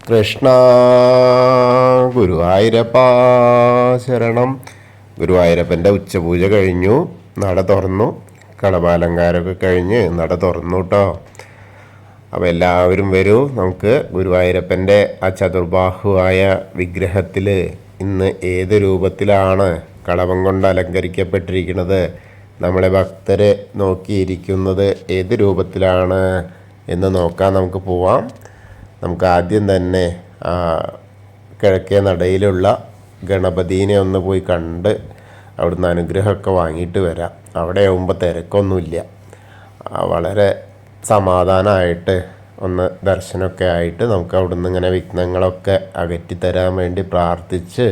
കൃഷ്ണ ഗുരുവായൂരപ്പ ശരണം. ഗുരുവായൂരപ്പൻ്റെ ഉച്ചപൂജ കഴിഞ്ഞു, നട തുറന്നു. കളഭാലങ്കാരമൊക്കെ കഴിഞ്ഞ് നട തുറന്നു കേട്ടോ. അപ്പോൾ എല്ലാവരും വരൂ, നമുക്ക് ഗുരുവായൂരപ്പൻ്റെ ആ ചതുർബാഹുവായ വിഗ്രഹത്തിൽ ഇന്ന് ഏത് രൂപത്തിലാണ് കളഭം കൊണ്ട് അലങ്കരിക്കപ്പെട്ടിരിക്കുന്നത്, നമ്മളെ ഭക്തരെ നോക്കിയിരിക്കുന്നത് ഏത് രൂപത്തിലാണ് എന്ന് നോക്കാൻ നമുക്ക് പോവാം. നമുക്ക് ആദ്യം തന്നെ കിഴക്കേ നടയിലുള്ള ഗണപതിനെ ഒന്ന് പോയി കണ്ട് അവിടുന്ന് അനുഗ്രഹമൊക്കെ വാങ്ങിയിട്ട് വരാം. അവിടെ ആകുമ്പോൾ തിരക്കൊന്നുമില്ല, വളരെ സമാധാനമായിട്ട് ഒന്ന് ദർശനമൊക്കെ ആയിട്ട് നമുക്ക് അവിടുന്ന് ഇങ്ങനെ വിഘ്നങ്ങളൊക്കെ അകറ്റിത്തരാൻ വേണ്ടി പ്രാർത്ഥിച്ച്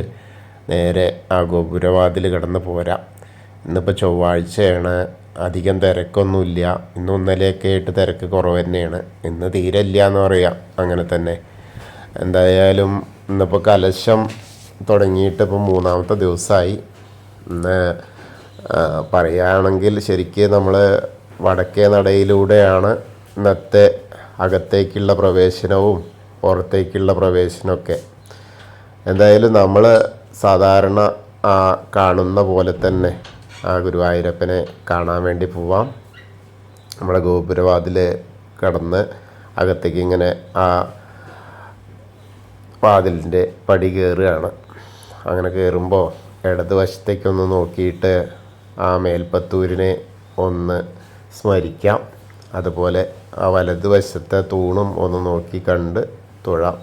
നേരെ ആ ഗോപുരവാതിൽ കിടന്ന് പോരാം. ഇന്നിപ്പോൾ ചൊവ്വാഴ്ചയാണ്, അധികം തിരക്കൊന്നുമില്ല. ഇന്നും ഇന്നലെയൊക്കെ ആയിട്ട് തിരക്ക് കുറവ് തന്നെയാണ്. ഇന്ന് തീരെ ഇല്ല എന്ന് പറയാം. അങ്ങനെ തന്നെ എന്തായാലും ഇന്നിപ്പോൾ കലശം തുടങ്ങിയിട്ട് ഇപ്പോൾ 3-ാമത്തെ ദിവസമായി. ഇന്ന് പറയുകയാണെങ്കിൽ ശരിക്കും നമ്മൾ വടക്കേ നടയിലൂടെയാണ് ഇന്നത്തെ അകത്തേക്കുള്ള പ്രവേശനവും പുറത്തേക്കുള്ള പ്രവേശനമൊക്കെ. എന്തായാലും നമ്മൾ സാധാരണ കാണുന്ന പോലെ തന്നെ ആ ഗുരുവായൂരപ്പനെ കാണാൻ വേണ്ടി പോവാം. നമ്മുടെ ഗോപുരവാതിൽ കടന്ന് അകത്തേക്ക് ഇങ്ങനെ ആ വാതിലിൻ്റെ പടി കയറുകയാണ്. അങ്ങനെ കയറുമ്പോൾ ഇടതുവശത്തേക്കൊന്ന് നോക്കിയിട്ട് ആ മേൽപ്പത്തൂരിനെ ഒന്ന് സ്മരിക്കാം. അതുപോലെ ആ വലതുവശത്തെ തൂണും ഒന്ന് നോക്കി കണ്ട് തൊഴാം.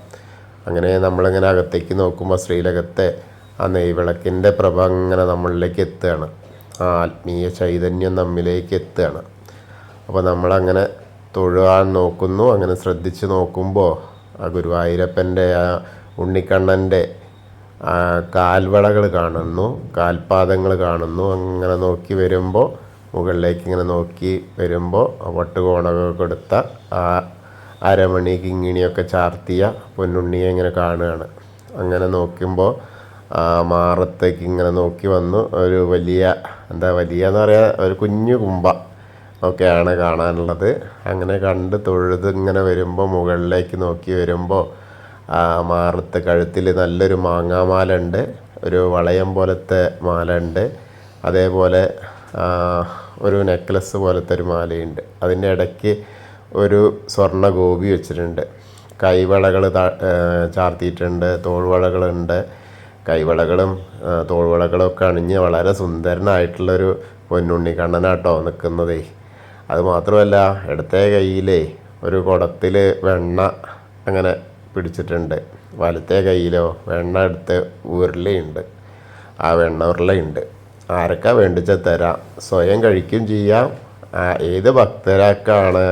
അങ്ങനെ നമ്മളിങ്ങനെ അകത്തേക്ക് നോക്കുമ്പോൾ ശ്രീലകത്തെ ആ നെയ്വിളക്കിൻ്റെ പ്രഭ അങ്ങനെ നമ്മളിലേക്ക് എത്തുകയാണ്. ആ ആത്മീയ ചൈതന്യം നമ്മിലേക്ക് എത്തുകയാണ്. അപ്പോൾ നമ്മളങ്ങനെ തൊഴുവാൻ നോക്കുന്നു. അങ്ങനെ ശ്രദ്ധിച്ച് നോക്കുമ്പോൾ ആ ഗുരുവായൂരപ്പൻ്റെ ആ ഉണ്ണിക്കണ്ണൻ്റെ കാൽവളകൾ കാണുന്നു, കാൽപാദങ്ങൾ കാണുന്നു. അങ്ങനെ നോക്കി വരുമ്പോൾ മുകളിലേക്ക് ഇങ്ങനെ നോക്കി വരുമ്പോൾ വട്ടുകോണൊക്കെ കൊടുത്ത ആ അരമണി കിങ്ങിണിയൊക്കെ ചാർത്തിയ പൊന്നുണ്ണിയെ ഇങ്ങനെ കാണുകയാണ്. അങ്ങനെ നോക്കുമ്പോൾ മാറത്തേക്ക് ഇങ്ങനെ നോക്കി വന്നു. ഒരു വലിയ എന്ന് പറയാ, ഒരു കുഞ്ഞു കുമ്പ ഒക്കെയാണ് കാണാനുള്ളത്. അങ്ങനെ കണ്ട് തൊഴുത് ഇങ്ങനെ വരുമ്പോൾ മുകളിലേക്ക് നോക്കി വരുമ്പോൾ മാറത്ത് കഴുത്തിൽ നല്ലൊരു മാങ്ങാമാല ഉണ്ട്, ഒരു വളയം പോലത്തെ മാല ഉണ്ട്, അതേപോലെ ഒരു നെക്ലസ് പോലത്തെ ഒരു മാലയുണ്ട്. അതിൻ്റെ ഇടയ്ക്ക് ഒരു സ്വർണ്ണ ഗോപി വെച്ചിട്ടുണ്ട്. കൈവളകൾ ചാർത്തിയിട്ടുണ്ട്, തോൾവളകളുണ്ട്. കൈവളകളും തോൾവളകളും ഒക്കെ അണിഞ്ഞ് വളരെ സുന്ദരനായിട്ടുള്ളൊരു പൊന്നുണ്ണി കണ്ണനാട്ടോ നിൽക്കുന്നതേ. അതുമാത്രമല്ല, ഇടത്തെ കയ്യിലേ ഒരു കുടത്തിൽ വെണ്ണ അങ്ങനെ പിടിച്ചിട്ടുണ്ട്. വലത്തെ കയ്യിലോ വെണ്ണ എടുത്ത് ഉരുളയുണ്ട്. ആ വെണ്ണ ഉരുളയുണ്ട്. ആരൊക്കെ വേണ്ടിച്ചാൽ തരാം, സ്വയം കഴിക്കും ചെയ്യാം. ഏത് ഭക്തരാക്കാണ്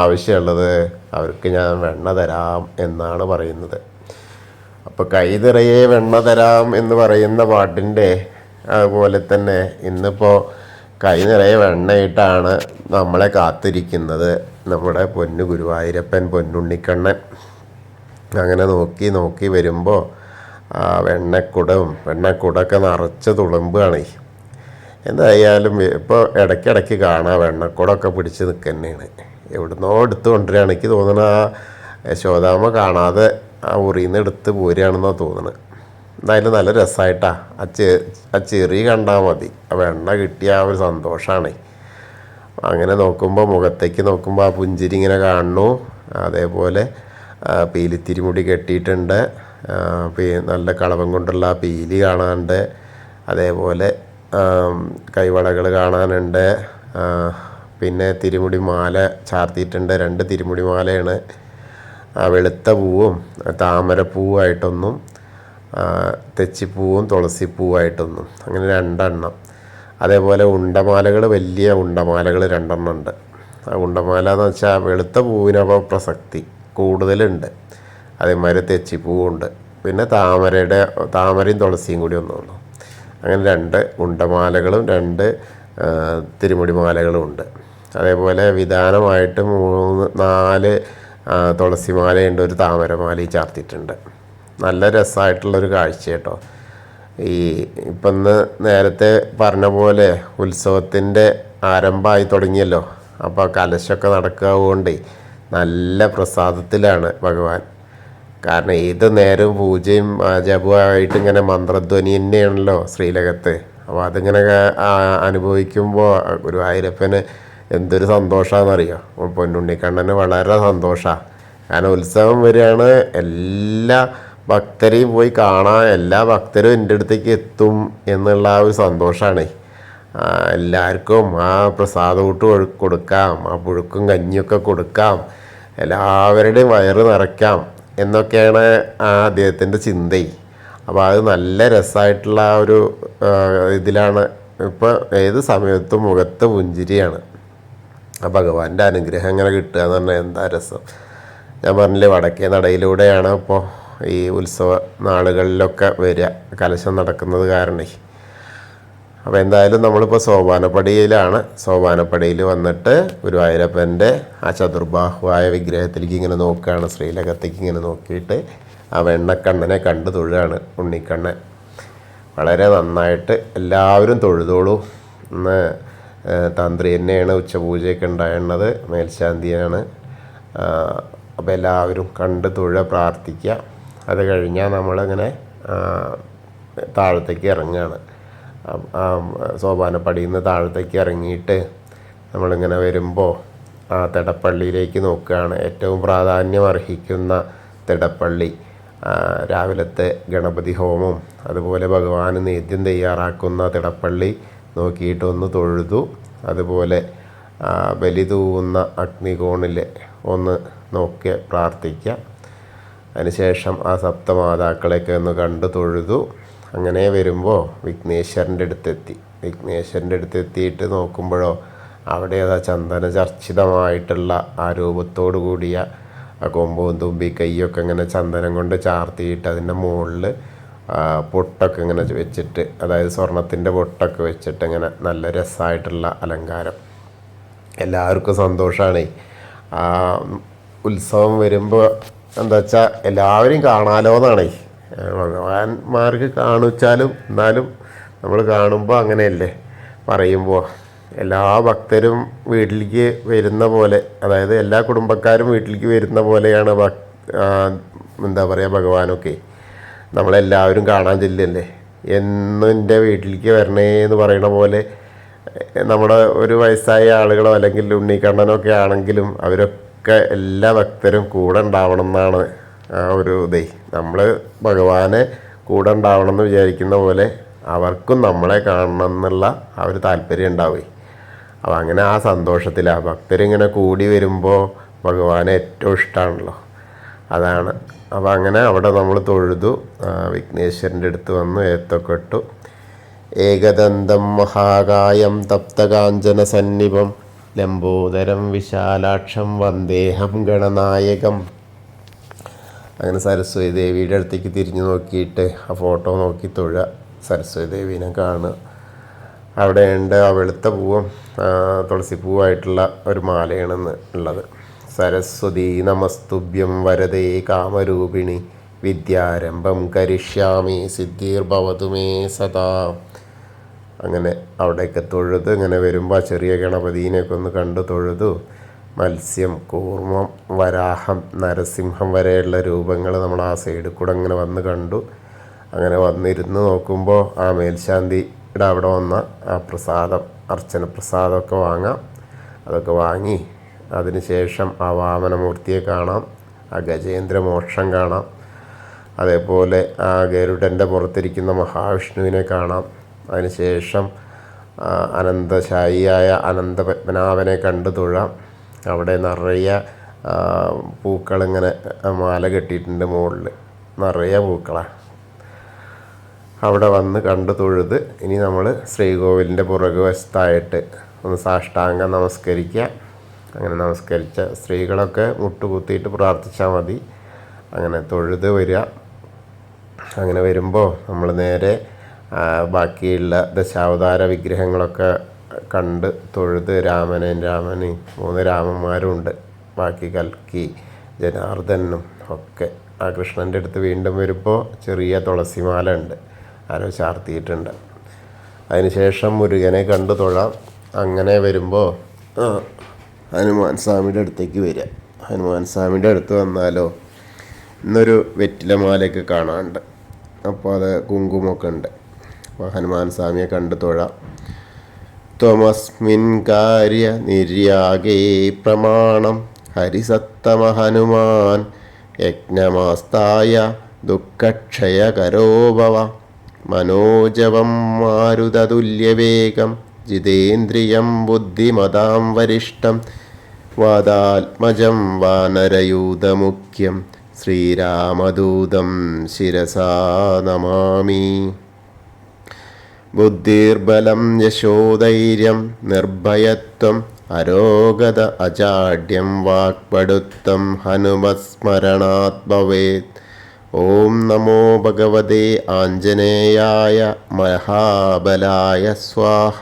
ആവശ്യമുള്ളത് അവർക്ക് ഞാൻ വെണ്ണ തരാം എന്നാണ് പറയുന്നത്. അപ്പോൾ കൈ നിറയെ വെണ്ണ തരാം എന്ന് പറയുന്ന പാട്ടിൻ്റെ അതുപോലെ തന്നെ ഇന്നിപ്പോൾ കൈ നിറയെ വെണ്ണയിട്ടാണ് നമ്മളെ കാത്തിരിക്കുന്നത് നമ്മുടെ പൊന്നു ഗുരുവായൂരപ്പൻ, പൊന്നുണ്ണിക്കണ്ണൻ. അങ്ങനെ നോക്കി നോക്കി വരുമ്പോൾ വെണ്ണക്കുടമൊക്കെ നിറച്ച് തുളുമ്പുകയാണ്. എന്തായാലും ഇപ്പോൾ ഇടയ്ക്കിടയ്ക്ക് കാണാം വെണ്ണക്കുടമൊക്കെ പിടിച്ച് നിൽക്കുന്നതാണ്. എവിടുന്നോ എടുത്ത് കൊണ്ടുവരികയാണ്. എനിക്ക് തോന്നുന്നത് ആ യശോദാമ്മ കാണാതെ ആ ഉറിയിൽ നിന്ന് എടുത്ത് പോരുകയാണെന്നാണ് തോന്നുന്നത്. എന്തായാലും നല്ല രസമായിട്ടാണ്. ആ ചെറി കണ്ടാൽ മതി, ആ വെണ്ണ കിട്ടിയ ആ ഒരു സന്തോഷമാണ്. അങ്ങനെ നോക്കുമ്പോൾ മുഖത്തേക്ക് നോക്കുമ്പോൾ ആ പുഞ്ചിരി ഇങ്ങനെ കാണുന്നു. അതേപോലെ പീലിത്തിരിമുടി കെട്ടിയിട്ടുണ്ട്, നല്ല കളഭം കൊണ്ടുള്ള ആ പീലി കാണാനുണ്ട്. അതേപോലെ കൈവളകൾ കാണാനുണ്ട്. പിന്നെ തിരുമുടി മാല ചാർത്തിയിട്ടുണ്ട്. 2 തിരുമുടി മാലയാണ്. വെളുത്ത പൂവും താമരപ്പൂവായിട്ടൊന്നും, തെച്ചിപ്പൂവും തുളസിപ്പൂവായിട്ടൊന്നും, അങ്ങനെ 2 എണ്ണം. അതേപോലെ ഉണ്ടമാലകൾ, വലിയ ഉണ്ടമാലകൾ 2 എണ്ണം ഉണ്ട്. ആ ഉണ്ടമാല എന്ന് വെച്ചാൽ വെളുത്ത പൂവിനപ്പോൾ പ്രസക്തി കൂടുതലുണ്ട്. അതേമാതിരി തെച്ചിപ്പൂവുണ്ട്. പിന്നെ താമരയും തുളസിയും കൂടി ഒന്നുള്ളൂ. അങ്ങനെ 2 ഉണ്ടമാലകളും 2 തിരുമുടി മാലകളും ഉണ്ട്. അതേപോലെ വിധാനമായിട്ട് 3-4 തുളസിമാലയുണ്ട്, ഒരു താമരമാലയും ചാർത്തിയിട്ടുണ്ട്. നല്ല രസമായിട്ടുള്ളൊരു കാഴ്ച കേട്ടോ. ഇപ്പം ഇന്ന് നേരത്തെ പറഞ്ഞ പോലെ ഉത്സവത്തിൻ്റെ ആരംഭമായി തുടങ്ങിയല്ലോ. അപ്പോൾ കലശമൊക്കെ നടക്കാവുകൊണ്ട് നല്ല പ്രസാദത്തിലാണ് ഭഗവാൻ. കാരണം ഏത് നേരവും പൂജയും ജപമായിട്ട് ഇങ്ങനെ മന്ത്രധ്വനി തന്നെയാണല്ലോ ശ്രീലകത്ത്. അപ്പോൾ അതിങ്ങനെ അനുഭവിക്കുമ്പോൾ ഗുരുവായൂരപ്പന് എന്തൊരു സന്തോഷമാണെന്നറിയോ. പൊന്നുണ്ണിക്കണ്ണന് വളരെ സന്തോഷമാണ്. കാരണം ഉത്സവം വരികയാണ്, എല്ലാ ഭക്തരെയും പോയി കാണാൻ എല്ലാ ഭക്തരും എൻ്റെ അടുത്തേക്ക് എത്തും എന്നുള്ള ആ ഒരു സന്തോഷമാണ്. എല്ലാവർക്കും ആ പ്രസാദൂട്ട് കൊടുക്കാം, ആ പുഴുക്കും കഞ്ഞിയൊക്കെ കൊടുക്കാം, എല്ലാവരുടെയും വയറ് നിറയ്ക്കാം എന്നൊക്കെയാണ് ആ അദ്ദേഹത്തിൻ്റെ ചിന്തയും. അപ്പോൾ അത് നല്ല രസമായിട്ടുള്ള ആ ഒരു ഇതിലാണ്. ഇപ്പോൾ ഏത് സമയത്തും മുഖത്ത് പുഞ്ചിരിയാണ്. ആ ഭഗവാന്റെ അനുഗ്രഹം ഇങ്ങനെ കിട്ടുക എന്ന് പറഞ്ഞാൽ എന്താ രസം. ഞാൻ പറഞ്ഞില്ലേ, വടക്കേ നടയിലൂടെയാണ് ഇപ്പോൾ ഈ ഉത്സവ നാളുകളിലൊക്കെ വരിക, കലശം നടക്കുന്നത് കാരണേ. അപ്പോൾ എന്തായാലും നമ്മളിപ്പോൾ സോപാനപ്പടിയിലാണ്. സോപാനപ്പടിയിൽ വന്നിട്ട് ഗുരുവായൂരപ്പൻ്റെ ആ ചതുർബാഹുവായ വിഗ്രഹത്തിലേക്ക് ഇങ്ങനെ നോക്കുകയാണ്. ശ്രീലകത്തേക്ക് ഇങ്ങനെ നോക്കിയിട്ട് ആ വെണ്ണക്കണ്ണനെ കണ്ടു തൊഴുകയാണ്. ഉണ്ണിക്കണ്ണൻ വളരെ നന്നായിട്ട് എല്ലാവരും തൊഴുതോളൂ. ഇന്ന് തന്ത്രി തന്നെയാണ് ഉച്ചപൂജയൊക്കെ ഉണ്ടായിരുന്നത്, മേൽശാന്തിയാണ്. അപ്പോൾ എല്ലാവരും കണ്ട് തൊഴുക, പ്രാർത്ഥിക്കുക. അത് കഴിഞ്ഞാൽ നമ്മളിങ്ങനെ താഴത്തേക്ക് ഇറങ്ങുകയാണ്. സോപാനപ്പടിയിൽ നിന്ന് താഴത്തേക്ക് ഇറങ്ങിയിട്ട് നമ്മളിങ്ങനെ വരുമ്പോൾ ആ തിടപ്പള്ളിയിലേക്ക് നോക്കുകയാണ്. ഏറ്റവും പ്രാധാന്യം അർഹിക്കുന്ന തിടപ്പള്ളി. രാവിലത്തെ ഗണപതി ഹോമം, അതുപോലെ ഭഗവാന് നേദ്യം തയ്യാറാക്കുന്ന തിടപ്പള്ളി നോക്കിയിട്ടൊന്ന് തൊഴുതു. അതുപോലെ ബലി തൂവുന്ന അഗ്നികോണിൽ ഒന്ന് നോക്കി പ്രാർത്ഥിക്കുക. അതിനുശേഷം ആ സപ്തമാതാക്കളെയൊക്കെ ഒന്ന് കണ്ടു തൊഴുതു. അങ്ങനെ വരുമ്പോൾ വിഘ്നേശ്വരൻ്റെ അടുത്തെത്തി. വിഘ്നേശ്വരൻ്റെ അടുത്തെത്തിയിട്ട് നോക്കുമ്പോഴോ അവിടെ അതാ ചന്ദന ചർച്ചിതമായിട്ടുള്ള ആ രൂപത്തോടു കൂടിയ ആ കൊമ്പും തുമ്പി കൈയൊക്കെ ഇങ്ങനെ ചന്ദനം കൊണ്ട് ചാർത്തിയിട്ട് അതിൻ്റെ മുകളിൽ പൊട്ടൊക്കെ ഇങ്ങനെ വെച്ചിട്ട്, അതായത് സ്വർണത്തിൻ്റെ പൊട്ടൊക്കെ വെച്ചിട്ട് ഇങ്ങനെ നല്ല രസമായിട്ടുള്ള അലങ്കാരം. എല്ലാവർക്കും സന്തോഷമാണ്. ആ ഉത്സവം വരുമ്പോൾ എന്താ വെച്ചാൽ എല്ലാവരും കാണാലോ എന്നാണ്. ഭഗവാന്മാർക്ക് കാണിച്ചാലും എന്നാലും നമ്മൾ കാണുമ്പോൾ അങ്ങനെയല്ലേ പറയുമ്പോൾ എല്ലാ ഭക്തരും വീട്ടിലേക്ക് വരുന്ന പോലെ, അതായത് എല്ലാ കുടുംബക്കാരും വീട്ടിലേക്ക് വരുന്ന പോലെയാണ് എന്താ പറയുക ഭഗവാനൊക്കെ. നമ്മളെല്ലാവരും കാണാൻ ചെല്ലല്ലേ. എന്നും എൻ്റെ വീട്ടിലേക്ക് വരണേ എന്ന് പറയണ പോലെ നമ്മുടെ ഒരു വയസ്സായ ആളുകളോ അല്ലെങ്കിൽ ഉണ്ണിക്കണ്ണനൊക്കെ ആണെങ്കിലും അവരൊക്കെ എല്ലാ ഭക്തരും കൂടെ ഉണ്ടാവണം എന്നാണ് ആ ഒരു ഇതേ. നമ്മൾ ഭഗവാനെ കൂടെ ഉണ്ടാവണം എന്ന് വിചാരിക്കുന്ന പോലെ അവർക്കും നമ്മളെ കാണണം എന്നുള്ള ആ ഒരു താല്പര്യം ഉണ്ടാവുകയെ. അപ്പോൾ അങ്ങനെ ആ സന്തോഷത്തിലാണ് ഭക്തരിങ്ങനെ കൂടി വരുമ്പോൾ ഭഗവാനെ ഏറ്റവും ഇഷ്ടമാണല്ലോ, അതാണ്. അപ്പോൾ അങ്ങനെ അവിടെ നമ്മൾ തൊഴുതു. വിഘ്നേശ്വരൻ്റെ അടുത്ത് വന്നു, ഏത്തൊക്കെ ഇട്ടു. ഏകദന്തം മഹാകായം തപ്തകാഞ്ചന സന്നിഭം ലംബോദരം വിശാലാക്ഷം വന്ദേഹം ഗണനായകം. അങ്ങനെ സരസ്വതി ദേവിയുടെ അടുത്തേക്ക് തിരിഞ്ഞു നോക്കിയിട്ട് ആ ഫോട്ടോ നോക്കി തൊഴുക. സരസ്വതി ദേവീനെ കാണുക. അവിടെ ഉണ്ട് ആ വെളുത്ത പൂവും തുളസിപ്പൂവായിട്ടുള്ള ഒരു മാലയാണെന്ന് ഉള്ളത്. സരസ്വതി നമസ്തുഭ്യം വരദേ കാമരൂപിണി വിദ്യാരംഭം കരിഷ്യാമി സിദ്ധിർഭവതു മേ സദാ. അങ്ങനെ അവിടെയൊക്കെ തൊഴുത് ഇങ്ങനെ വരുമ്പോൾ ചെറിയ ഗണപതിനെയൊക്കെ ഒന്ന് കണ്ടു തൊഴുതു. മത്സ്യം, കൂർമ്മം, വരാഹം, നരസിംഹം വരെയുള്ള രൂപങ്ങൾ നമ്മൾ ആ സൈഡിൽ കൂടെ അങ്ങനെ വന്ന് കണ്ടു. അങ്ങനെ വന്നിരുന്ന് നോക്കുമ്പോൾ ആ മേൽശാന്തിയുടെ അവിടെ വന്ന ആ പ്രസാദം, അർച്ചന പ്രസാദമൊക്കെ വാങ്ങാം. അതൊക്കെ വാങ്ങി അതിനുശേഷം ആ വാമനമൂർത്തിയെ കാണാം, ആ ഗജേന്ദ്രമോക്ഷം കാണാം. അതേപോലെ ആ ഗരുഡൻ്റെ പുറത്തിരിക്കുന്ന മഹാവിഷ്ണുവിനെ കാണാം. അതിനുശേഷം അനന്തശായിയായ അനന്തപത്മനാഭനെ കണ്ടു തൊഴാം. അവിടെ നിറയെ പൂക്കളിങ്ങനെ മാല കെട്ടിയിട്ടുണ്ട്, മുകളിൽ നിറയെ പൂക്കളാണ്. അവിടെ വന്ന് കണ്ടു തൊഴുത് ഇനി നമ്മൾ ശ്രീകോവിലിൻ്റെ പുറകുവശത്തായിട്ട് ഒന്ന് സാഷ്ടാംഗം നമസ്കരിക്കുക. അങ്ങനെ നമസ്കരിച്ച സ്ത്രീകളൊക്കെ മുട്ടുകുത്തിയിട്ട് പ്രാർത്ഥിച്ചാൽ മതി. അങ്ങനെ തൊഴുത് വരിക. അങ്ങനെ വരുമ്പോൾ നമ്മൾ നേരെ ബാക്കിയുള്ള ദശാവതാര വിഗ്രഹങ്ങളൊക്കെ കണ്ട് തൊഴുത് രാമനെയും 3 രാമന്മാരും ഉണ്ട്. ബാക്കി കൽക്കി, ജനാർദ്ദനും ഒക്കെ. ആ കൃഷ്ണൻ്റെ അടുത്ത് വീണ്ടും വരുമ്പോൾ ചെറിയ തുളസിമാല ഉണ്ട്, ആരോ ചാർത്തിയിട്ടുണ്ട്. അതിനുശേഷം മുരുകനെ കണ്ടു തൊഴാം. അങ്ങനെ വരുമ്പോൾ ഹനുമാൻ സ്വാമിയുടെ അടുത്തേക്ക് വരിക. ഹനുമാൻ സ്വാമിയുടെ അടുത്ത് വന്നാലോ ഇന്നൊരു വെറ്റിലമാലയൊക്കെ കാണാനുണ്ട്. അപ്പോൾ അത് കുങ്കുമൊക്കെ ഉണ്ട്. അപ്പോൾ ഹനുമാൻ സ്വാമിയെ കണ്ട് തൊഴാം. ത്വമസ്മിൻ കാര്യ നിര്യാഗേ പ്രമാണം ഹരിസത്തമ ഹനുമാൻ യജ്ഞമാസ്തായ ദുഃഖക്ഷയകരോ ഭവ മനോജവം മാരുതതുല്യവേഗം ജിതേന്ദ്രിയം ബുദ്ധിമതാം വരിഷ്ടം വാദാത്മജം വാനരയൂതമുഖ്യം ശ്രീരാമദൂതം ശിരസാ നമാമി. ബുദ്ധിർബലം യശോധൈര്യം നിർഭയത്വം അരോഗത അജാഡ്യം വാക്പടുത്തം ഹനുമത്സ്മരണാത് ഭവേത്. ഓം നമോ ഭഗവതേ ആഞ്ജനേയായ മഹാബലായ സ്വാഹ.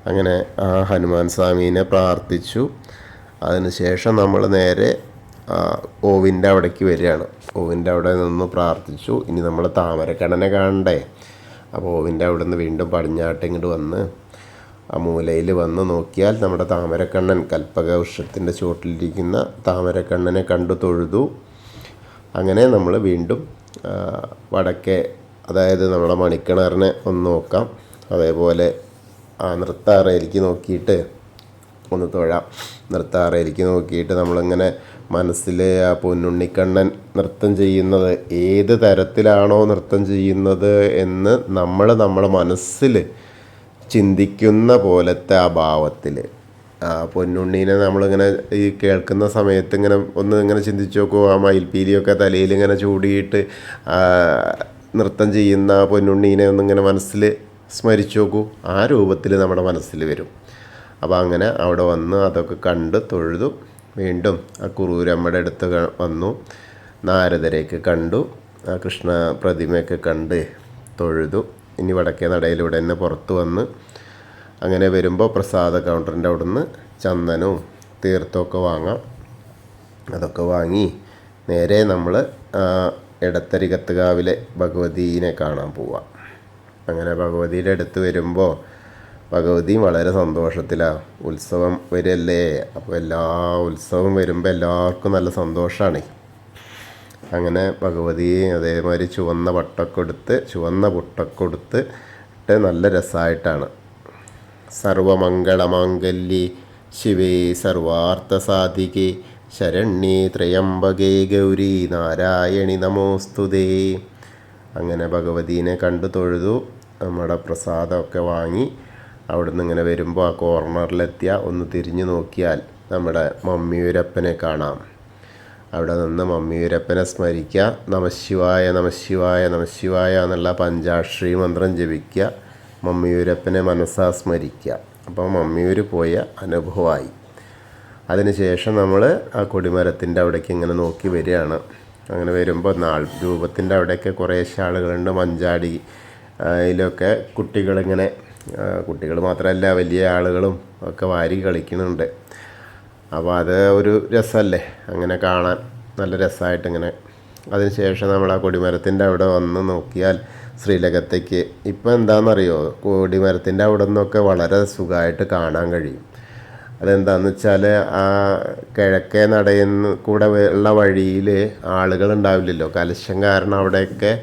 അങ്ങനെ ആ ഹനുമാൻ സ്വാമീനെ പ്രാർത്ഥിച്ചു. അതിനുശേഷം നമ്മൾ നേരെ ഓവിൻ്റെ അവിടേക്ക് വരികയാണ്. ഓവിൻ്റെ അവിടെ നിന്ന് പ്രാർത്ഥിച്ചു. ഇനി നമ്മൾ താമരക്കണ്ണനെ കാണണ്ടേ. അപ്പോൾ ഓവിൻ്റെ അവിടെ നിന്ന് വീണ്ടും പടിഞ്ഞാട്ട് ഇങ്ങോട്ട് വന്ന് ആ മൂലയിൽ വന്ന് നോക്കിയാൽ നമ്മുടെ താമരക്കണ്ണൻ കൽപ്പക വൃക്ഷത്തിൻ്റെ ചുവട്ടിലിരിക്കുന്ന താമരക്കണ്ണനെ കണ്ടു തൊഴുതു. അങ്ങനെ നമ്മൾ വീണ്ടും വടക്കേ, അതായത് നമ്മുടെ മണിക്കിണറിനെ ഒന്ന് നോക്കാം. അതേപോലെ ആ നൃത്താറയിലേക്ക് നോക്കിയിട്ട് ഒന്ന് തൊഴാം. നൃത്താറയിലേക്ക് നോക്കിയിട്ട് നമ്മളിങ്ങനെ മനസ്സിൽ ആ പൊന്നുണ്ണിക്കണ്ണൻ നൃത്തം ചെയ്യുന്നത് ഏത് തരത്തിലാണോ നൃത്തം ചെയ്യുന്നത് എന്ന് നമ്മുടെ മനസ്സിൽ ചിന്തിക്കുന്ന പോലത്തെ ആ ഭാവത്തിൽ ആ പൊന്നുണ്ണീനെ നമ്മളിങ്ങനെ ഈ കേൾക്കുന്ന സമയത്ത് ഇങ്ങനെ ഒന്ന് ഇങ്ങനെ ചിന്തിച്ച് നോക്കൂ. ആ മയിൽപ്പീലിയൊക്കെ തലയിൽ ഇങ്ങനെ ചൂടിയിട്ട് നൃത്തം ചെയ്യുന്ന ആ പൊന്നുണ്ണീനെ ഒന്നിങ്ങനെ മനസ്സിൽ സ്മരിച്ചു നോക്കൂ. ആ രൂപത്തിൽ നമ്മുടെ മനസ്സിൽ വരും. അപ്പോൾ അങ്ങനെ അവിടെ വന്ന് അതൊക്കെ കണ്ട് തൊഴുതു. വീണ്ടും ആ കുറൂരമ്മയുടെ അടുത്ത് വന്നു. നാരദരെയൊക്കെ കണ്ടു. ആ കൃഷ്ണ പ്രതിമയൊക്കെ കണ്ട് തൊഴുതു. ഇനി വടക്കേ നടയിലൂടെ തന്നെ പുറത്ത് വന്ന് അങ്ങനെ വരുമ്പോൾ പ്രസാദ കൗണ്ടറിൻ്റെ അവിടെ നിന്ന് ചന്ദനവും തീർത്ഥമൊക്കെ വാങ്ങാം. അതൊക്കെ വാങ്ങി നേരെ നമ്മൾ എടത്തരികത്തുകാവിലെ ഭഗവതീനെ കാണാൻ പോവാം. അങ്ങനെ ഭഗവതിയുടെ അടുത്ത് വരുമ്പോൾ ഭഗവതിയും വളരെ സന്തോഷത്തിലാണ്. ഉത്സവം വരല്ലേ, അപ്പോൾ എല്ലാ ഉത്സവം വരുമ്പോൾ എല്ലാവർക്കും നല്ല സന്തോഷമാണ്. അങ്ങനെ ഭഗവതിയെ അതേമാതിരി ചുവന്ന പൊട്ടൊക്കെ കൊടുത്ത് നല്ല രസമായിട്ടാണ്. സർവമംഗളമാംഗല്യേ ശിവേ സർവാർത്ഥസാധികേ ശരണ്യേ ത്രയംബകേ ഗൗരി നാരായണി നമോസ്തുതേ. അങ്ങനെ ഭഗവതീനെ കണ്ടു തൊഴുതു. നമ്മുടെ പ്രസാദമൊക്കെ വാങ്ങി അവിടുന്ന് ഇങ്ങനെ വരുമ്പോൾ ആ കോർണറിലെത്തിയ ഒന്ന് തിരിഞ്ഞു നോക്കിയാൽ നമ്മുടെ മമ്മിയൂരപ്പനെ കാണാം. അവിടെ നിന്ന് മമ്മിയൂരപ്പനെ സ്മരിക്കുക. നമശിവായ നമശിവായ നമശിവായ എന്നുള്ള പഞ്ചാക്ഷരി മന്ത്രം ജപിക്കുക. മമ്മിയൂരപ്പനെ മനസ്സാ സ്മരിക്കുക. അപ്പോൾ മമ്മിയൂർ പോയ അനുഭവമായി. അതിനുശേഷം നമ്മൾ ആ കൊടിമരത്തിൻ്റെ അവിടേക്ക് ഇങ്ങനെ നോക്കി വരികയാണ്. അങ്ങനെ വരുമ്പോൾ രൂപത്തിൻ്റെ അവിടെയൊക്കെ കുറേശ്ശെ ആളുകളുണ്ട്. മഞ്ചാടി അതിലൊക്കെ കുട്ടികൾ മാത്രമല്ല വലിയ ആളുകളും ഒക്കെ വാരി കളിക്കുന്നുണ്ട്. അപ്പോൾ അത് ഒരു രസമല്ലേ, അങ്ങനെ കാണാൻ നല്ല രസമായിട്ടിങ്ങനെ. അതിനുശേഷം നമ്മൾ ആ കൊടിമരത്തിൻ്റെ അവിടെ വന്ന് നോക്കിയാൽ ശ്രീലകത്തേക്ക് ഇപ്പോൾ എന്താണെന്നറിയോ, കൊടിമരത്തിൻ്റെ അവിടെ നിന്നൊക്കെ വളരെ സുഖമായിട്ട് കാണാൻ കഴിയും. അതെന്താണെന്ന് വെച്ചാൽ ആ കിഴക്കേ നടയിൽ കൂടെ ഉള്ള വഴിയിൽ ആളുകളുണ്ടാവില്ലല്ലോ. കലശം കാരണം അവിടെയൊക്കെ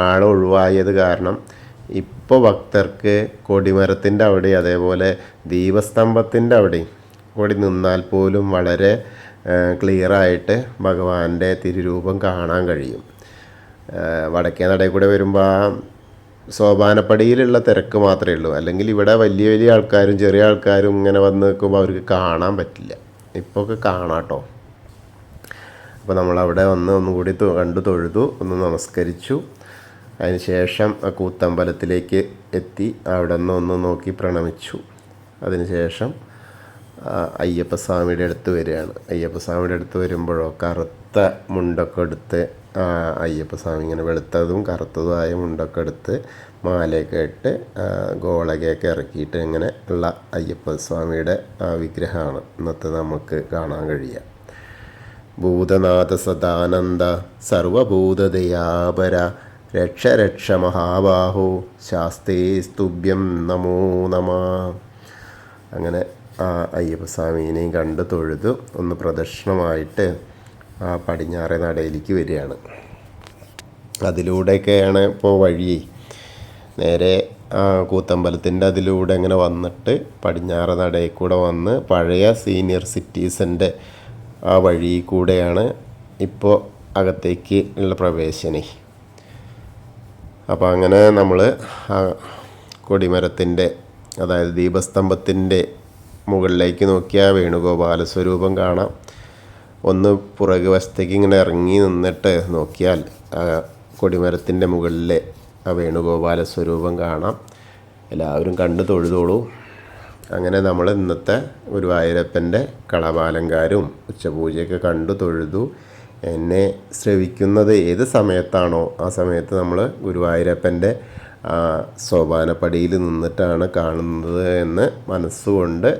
ആൾ ഒഴിവായത് കാരണം ഇപ്പോൾ ഭക്തർക്ക് കൊടിമരത്തിൻ്റെ അവിടെ അതേപോലെ ദീപസ്തംഭത്തിൻ്റെ അവിടെ കൂടി നിന്നാൽ പോലും വളരെ ക്ലിയറായിട്ട് ഭഗവാന്റെ തിരുരൂപം കാണാൻ കഴിയും. വടക്കേ നടയിൽ കൂടെ വരുമ്പോൾ ആ സോപാനപ്പടിയിലുള്ള തിരക്ക് മാത്രമേ ഉള്ളൂ. അല്ലെങ്കിൽ ഇവിടെ വലിയ വലിയ ആൾക്കാരും ചെറിയ ആൾക്കാരും ഇങ്ങനെ വന്ന് നിൽക്കുമ്പോൾ അവർക്ക് കാണാൻ പറ്റില്ല. ഇപ്പോൾ ഒക്കെ കാണാം കേട്ടോ. അപ്പോൾ നമ്മളവിടെ വന്ന് ഒന്നുകൂടി കണ്ടു തൊഴുതു, ഒന്ന് നമസ്കരിച്ചു. അതിനുശേഷം ആ കൂത്തമ്പലത്തിലേക്ക് എത്തി. അവിടെ നിന്ന് ഒന്ന് നോക്കി പ്രണമിച്ചു. അതിനുശേഷം അയ്യപ്പസ്വാമിയുടെ അടുത്ത് വരികയാണ്. അയ്യപ്പസ്വാമിയുടെ അടുത്ത് വരുമ്പോഴോ കറുത്ത മുണ്ടൊക്കെ എടുത്ത് അയ്യപ്പസ്വാമി ഇങ്ങനെ വെളുത്തതും കറുത്തതുമായ മുണ്ടൊക്കെ എടുത്ത് മാലയൊക്കെ ഇട്ട് ഗോളകയൊക്കെ ഇറക്കിയിട്ട് ഇങ്ങനെ ഉള്ള അയ്യപ്പസ്വാമിയുടെ ആ വിഗ്രഹമാണ് ഇന്നത്തെ നമുക്ക് കാണാൻ കഴിയുക. ഭൂതനാഥ സദാനന്ദ സർവഭൂതദയാപര രക്ഷ രക്ഷ മഹാബാഹോ ശാസ്തേ സ്തുഭ്യം നമോ നമ. അങ്ങനെ ആ അയ്യപ്പസ്വാമീനെയും കണ്ട് തൊഴുതു ഒന്ന് പ്രദക്ഷിണമായിട്ട് ആ പടിഞ്ഞാറേ നടയിലേക്ക് വരികയാണ്. അതിലൂടെയൊക്കെയാണ് ഇപ്പോൾ വഴി. നേരെ കൂത്തമ്പലത്തിൻ്റെ അതിലൂടെ ഇങ്ങനെ വന്നിട്ട് പടിഞ്ഞാറ് നടയിൽ കൂടെ വന്ന് പഴയ സീനിയർ സിറ്റിസൻ്റെ ആ വഴി കൂടെയാണ് ഇപ്പോൾ അകത്തേക്ക് ഉള്ള പ്രവേശനം. അപ്പോൾ അങ്ങനെ നമ്മൾ ആ കൊടിമരത്തിൻ്റെ, അതായത് ദീപസ്തംഭത്തിൻ്റെ മുകളിലേക്ക് നോക്കിയാൽ വേണുഗോപാല സ്വരൂപം കാണാം. ഒന്ന് പുറകു വശത്തേക്ക് ഇങ്ങനെ ഇറങ്ങി നിന്നിട്ട് നോക്കിയാൽ കൊടിമരത്തിൻ്റെ മുകളിലെ ആ വേണുഗോപാല സ്വരൂപം കാണാം. എല്ലാവരും കണ്ട് തൊഴുതോളൂ. അങ്ങനെ നമ്മൾ ഇന്നത്തെ ഗുരുവായൂരപ്പൻ്റെ കളഭാലങ്കാരവും ഉച്ചപൂജയൊക്കെ കണ്ടു തൊഴുതു. എന്നെ ശ്രവിക്കുന്നത് ഏത് സമയത്താണോ ആ സമയത്ത് നമ്മൾ ഗുരുവായൂരപ്പൻ്റെ സോപാനപ്പടിയിൽ നിന്നിട്ടാണ് കാണുന്നത് എന്ന് മനസ്സുകൊണ്ട്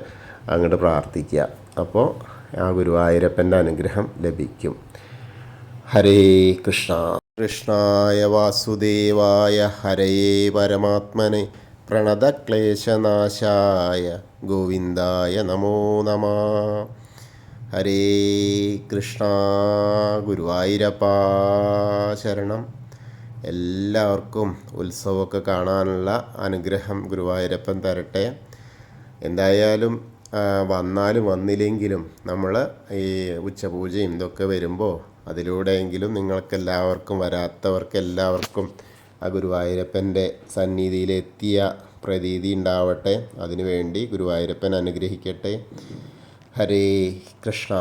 അങ്ങോട്ട് പ്രാർത്ഥിക്കുക. അപ്പോൾ ആ ഗുരുവായൂരപ്പൻ്റെ അനുഗ്രഹം ലഭിക്കും. ഹരേ കൃഷ്ണ. കൃഷ്ണായ വാസുദേവായ ഹരയേ പരമാത്മനെ പ്രണതക്ലേശനാശായ ഗോവിന്ദായ നമോ നമഃ. ഹരേ കൃഷ്ണ. ഗുരുവായൂരപ്പാ ശരണം. എല്ലാവർക്കും ഉത്സവമൊക്കെ കാണാനുള്ള അനുഗ്രഹം ഗുരുവായൂരപ്പൻ തരട്ടെ. എന്തായാലും വന്നാലും വന്നില്ലെങ്കിലും നമ്മൾ ഈ ഉച്ചപൂജയും ഇതൊക്കെ വരുമ്പോൾ അതിലൂടെയെങ്കിലും നിങ്ങൾക്കെല്ലാവർക്കും, വരാത്തവർക്കെല്ലാവർക്കും ആ ഗുരുവായൂരപ്പൻ്റെ സന്നിധിയിലെത്തിയ പ്രതീതി ഉണ്ടാവട്ടെ. അതിനുവേണ്ടി ഗുരുവായൂരപ്പൻ അനുഗ്രഹിക്കട്ടെ. ഹരേ കൃഷ്ണ.